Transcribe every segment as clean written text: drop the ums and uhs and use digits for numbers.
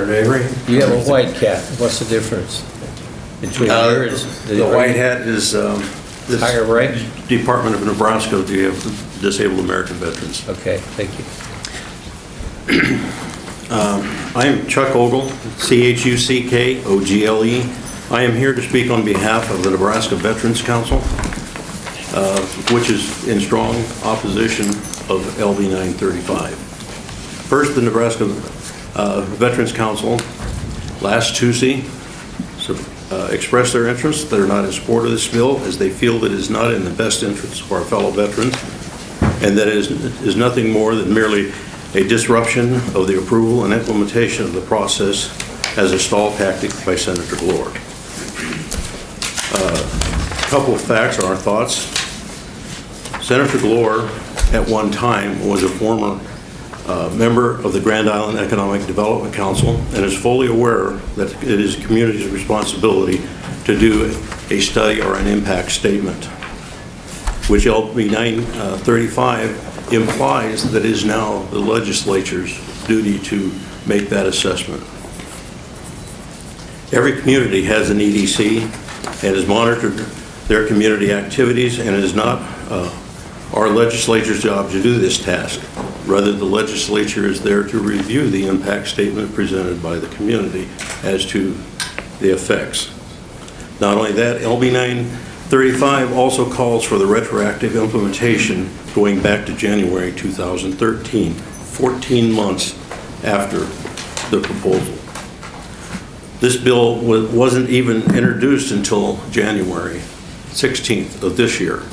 Avery. You have a white cap. What's the difference between yours? The white hat is this Higher rank? Department of Nebraska, you have Disabled American Veterans. Okay, thank you. I am Chuck Ogle, C-H-U-C-K-O-G-L-E. I am here to speak on behalf of the Nebraska Veterans Council, which is in strong opposition of LB935. First, the Nebraska Veterans Council last Tuesday expressed their interest. They're not in support of this bill as they feel that it is not in the best interest of our fellow veterans and that it is nothing more than merely a disruption of the approval and implementation of the process as a stall tactic by Senator Glore. A couple of facts or our thoughts. Senator Glore at one time was a former member of the Grand Island Economic Development Council and is fully aware that it is the community's responsibility to do a study or an impact statement, which LB935 implies that it is now the legislature's duty to make that assessment. Every community has an EDC and has monitored their community activities, and it is not our legislature's job to do this task. Rather, the legislature is there to review the impact statement presented by the community as to the effects. Not only that, LB935 also calls for the retroactive implementation going back to January 2013, 14 months after the proposal. This bill wasn't even introduced until January 16th of this year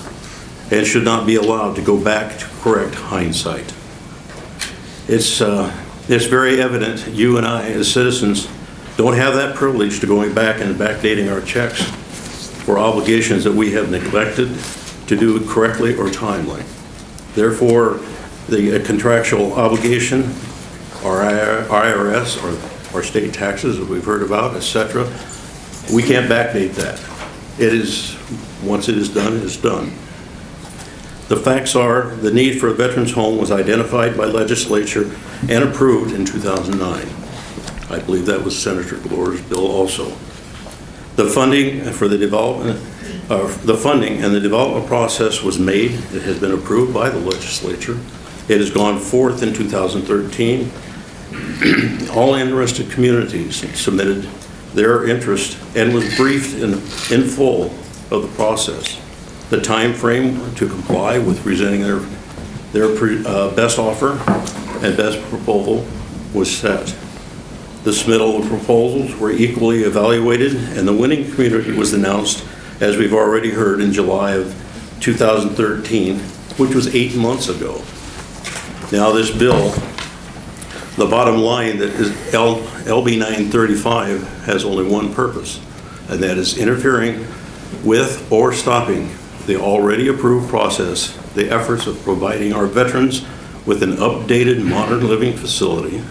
and should not be allowed to go back to correct hindsight. It's very evident you and I as citizens don't have that privilege to going back and backdating our checks for obligations that we have neglected to do correctly or timely. Therefore, the contractual obligation, our IRS or our state taxes that we've heard about, etc., we can't backdate that. It is, once it is done, it is done. The facts are the need for a veterans home was identified by legislature and approved in 2009. I believe that was Senator Glore's bill also. The funding for the development, the funding and the development process was made. It has been approved by the legislature. It has gone forth in 2013. All interested communities submitted their interest and was briefed in full of the process. The time frame to comply with presenting their best offer and best proposal was set. The submittal of proposals were equally evaluated, and the winning community was announced, as we've already heard, in July of 2013, which was 8 months ago. Now this bill, the bottom line that is LB935 has only one purpose, and that is interfering with or stopping the already approved process, the efforts of providing our veterans with an updated modern living facility.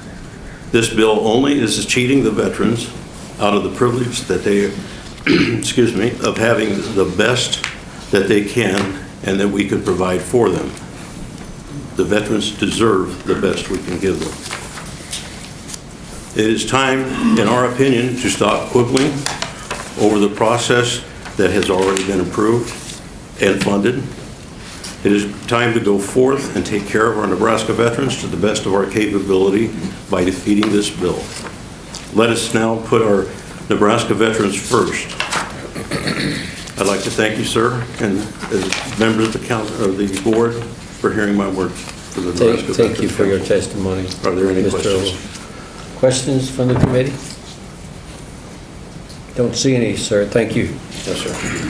This bill only is cheating the veterans out of the privilege that they, excuse me, of having the best that they can and that we could provide for them. The veterans deserve the best we can give them. It is time, in our opinion, to stop quibbling over the process that has already been approved and funded. It is time to go forth and take care of our Nebraska veterans to the best of our capability by defeating this bill. Let us now put our Nebraska veterans first. I'd like to thank you, sir, and as members of the council, of the board, for hearing my words for the Nebraska veterans. Thank you for your testimony. Are there any Mr. questions? Questions from the committee? Don't see any, sir. Thank you. Yes, sir.